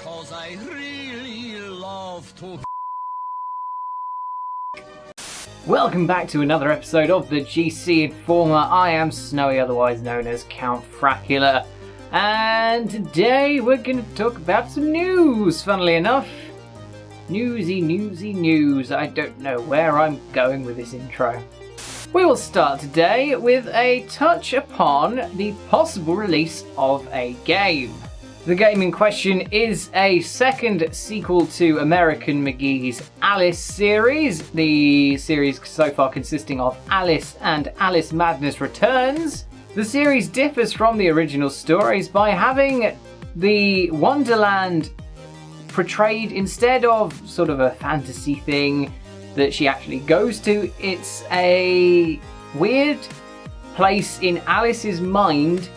'Cause I really love to. Welcome back to another episode of the GC Informer. I am Snowy, otherwise known as Count Fracula, and today we're going to talk about some news, funnily enough. Newsy news. I don't know where I'm going with this intro. We will start today with a touch upon the possible release of a game. The game in question is a second sequel to American McGee's Alice series, the series so far consisting of Alice and Alice Madness Returns. The series differs from the original stories by having the Wonderland portrayed, instead of sort of a fantasy thing that she actually goes to, it's a weird place in Alice's mind,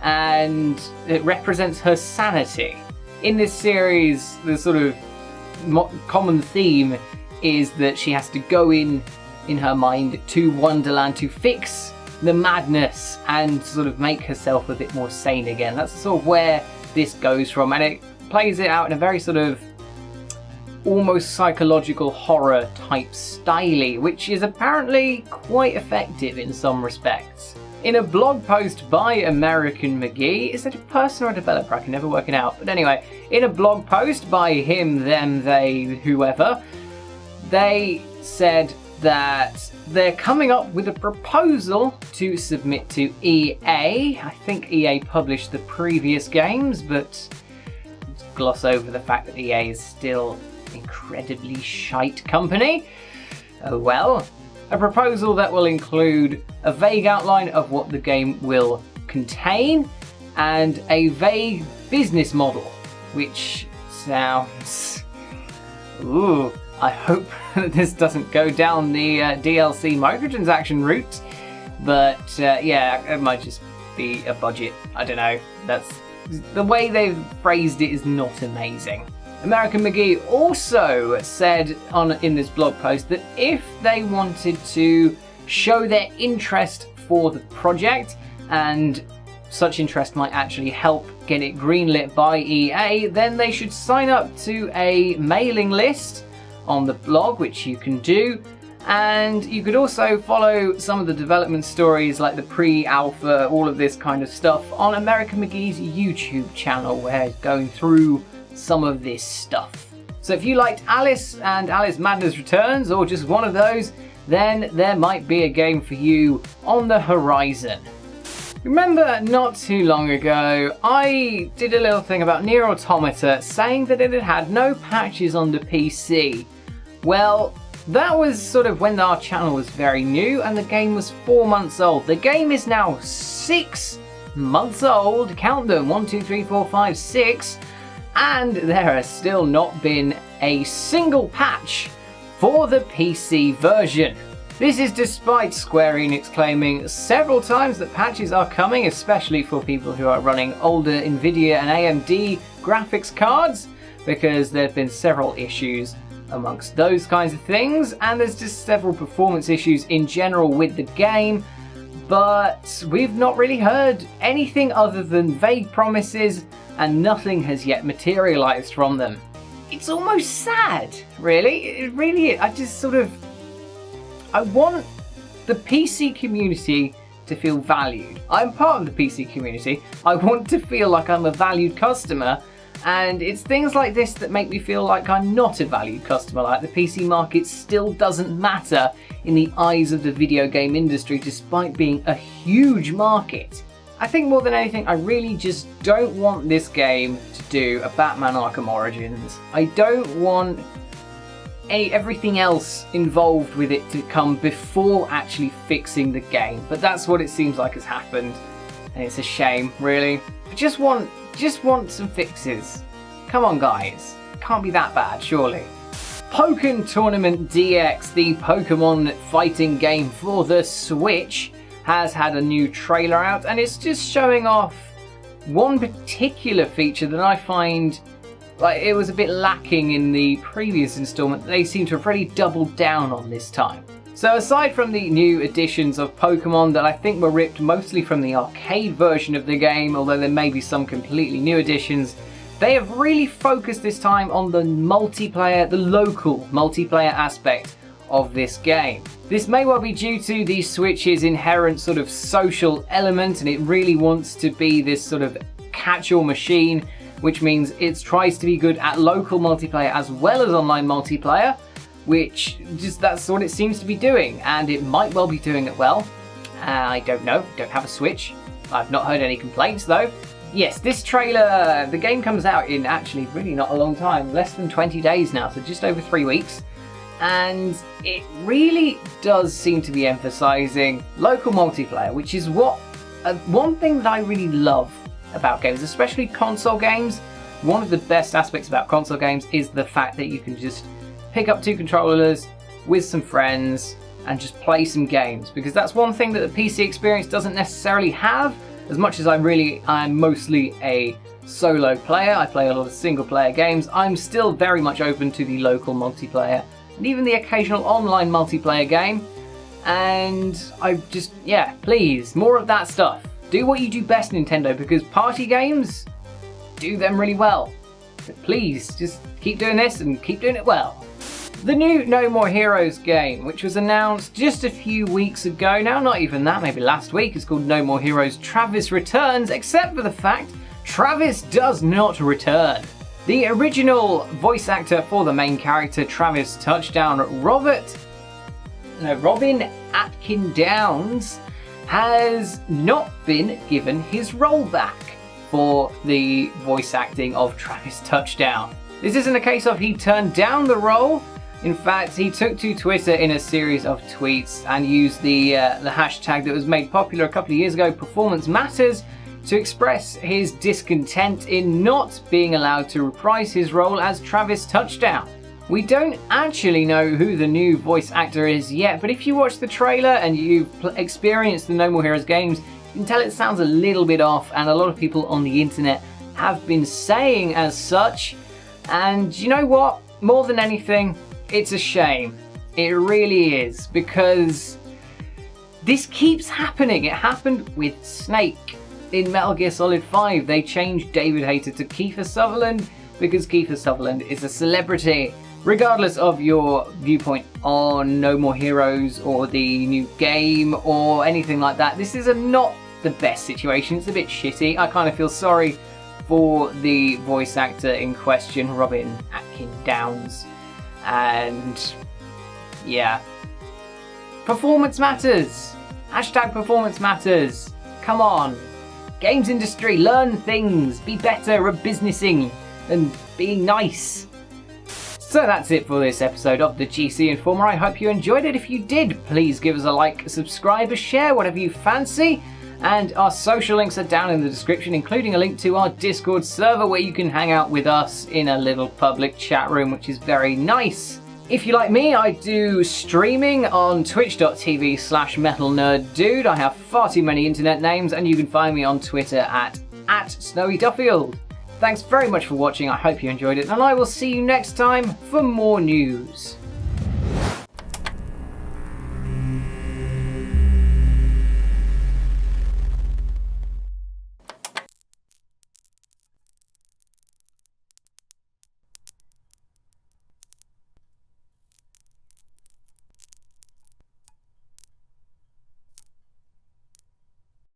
and it represents her sanity. In this series, the sort of common theme is that she has to go in her mind to Wonderland to fix the madness and sort of make herself a bit more sane again. That's sort of where this goes from, and it plays it out in a very sort of almost psychological horror type style, which is apparently quite effective in some respects. In a blog post by American McGee, is it a person or a developer? I can never work it out. But anyway, in a blog post by him, them, they, whoever, they said that they're coming up with a proposal to submit to EA. I think EA published the previous games, but let's gloss over the fact that EA is still an incredibly shite company. Oh well. A proposal that will include a vague outline of what the game will contain and a vague business model, which sounds... Ooh, I hope that this doesn't go down the DLC microtransaction route, but yeah, it might just be a budget. I don't know. That's the way they've phrased it is not amazing. American McGee also said in this blog post that if they wanted to show their interest for the project, and such interest might actually help get it greenlit by EA, then they should sign up to a mailing list on the blog, which you can do. And you could also follow some of the development stories, like the pre-alpha, all of this kind of stuff, on American McGee's YouTube channel, where he's going through some of this stuff. So if you liked Alice and Alice Madness Returns, or just one of those, then there might be a game for you on the horizon. Remember not too long ago, I did a little thing about Nier Automata saying that it had had no patches on the PC. Well, that was sort of when our channel was very new and the game was 4 months old. The game is now 6 months old, count them, 1, 2, 3, 4, 5, 6, and there has still not been a single patch for the PC version. This is despite Square Enix claiming several times that patches are coming, especially for people who are running older Nvidia and AMD graphics cards, because there have been several issues amongst those kinds of things, and there's just several performance issues in general with the game, but we've not really heard anything other than vague promises, and nothing has yet materialized from them. It's almost sad, really. It really is. I want the PC community to feel valued. I'm part of the PC community. I want to feel like I'm a valued customer, and it's things like this that make me feel like I'm not a valued customer, like the PC market still doesn't matter in the eyes of the video game industry despite being a huge market. I think more than anything, I really just don't want this game to do a Batman Arkham Origins. I don't want everything else involved with it to come before actually fixing the game. But that's what it seems like has happened, and it's a shame, really. I just want some fixes. Come on, guys. Can't be that bad, surely. Pokken Tournament DX, the Pokemon fighting game for the Switch, has had a new trailer out, and it's just showing off one particular feature that I find like it was a bit lacking in the previous installment. They seem to have really doubled down on this time. So aside from the new editions of Pokemon that I think were ripped mostly from the arcade version of the game, although there may be some completely new additions, they have really focused this time on the multiplayer, the local multiplayer aspect of this game. This may well be due to the Switch's inherent sort of social element, and it really wants to be this sort of catch-all machine, which means it tries to be good at local multiplayer as well as online multiplayer, which that's what it seems to be doing, and it might well be doing it well. I don't know, don't have a Switch. I've not heard any complaints though. Yes, this trailer, the game comes out in actually really not a long time, less than 20 days now, so just over 3 weeks. And it really does seem to be emphasizing local multiplayer, which is one thing that I really love about games, especially console games. One of the best aspects about console games is the fact that you can just pick up 2 controllers with some friends and just play some games, because that's one thing that the PC experience doesn't necessarily have. As much as I'm mostly a solo player, I play a lot of single player games, I'm still very much open to the local multiplayer and even the occasional online multiplayer game. And please, more of that stuff. Do what you do best, Nintendo, because party games do them really well. But please, just keep doing this and keep doing it well. The new No More Heroes game, which was announced just a few weeks ago now, not even that, maybe last week, is called No More Heroes Travis Returns, except for the fact Travis does not return. The original voice actor for the main character, Travis Touchdown, Robin Atkin Downs, has not been given his role back for the voice acting of Travis Touchdown. This isn't a case of he turned down the role. In fact, he took to Twitter in a series of tweets and used the hashtag that was made popular a couple of years ago, Performance Matters, to express his discontent in not being allowed to reprise his role as Travis Touchdown. We don't actually know who the new voice actor is yet, but if you watch the trailer and you've experienced the No More Heroes games, you can tell it sounds a little bit off, and a lot of people on the internet have been saying as such. And you know what? More than anything, it's a shame. It really is, because this keeps happening. It happened with Snake in Metal Gear Solid 5. They changed David Hayter to Kiefer Sutherland because Kiefer Sutherland is a celebrity. Regardless of your viewpoint on No More Heroes or the new game or anything like that, this is not the best situation. It's a bit shitty. I kind of feel sorry for the voice actor in question, Robin Atkin Downs. And yeah, performance matters. Hashtag performance matters. Come on. Games industry, learn things. Be better at businessing and being nice. So that's it for this episode of the GC Informer. I hope you enjoyed it. If you did, please give us a like, subscribe, or share, whatever you fancy. And our social links are down in the description, including a link to our Discord server where you can hang out with us in a little public chat room, which is very nice. If you like me, I do streaming on twitch.tv/metalnerddude. I have far too many internet names, and you can find me on Twitter at @SnowyDuffield. Thanks very much for watching. I hope you enjoyed it, and I will see you next time for more news.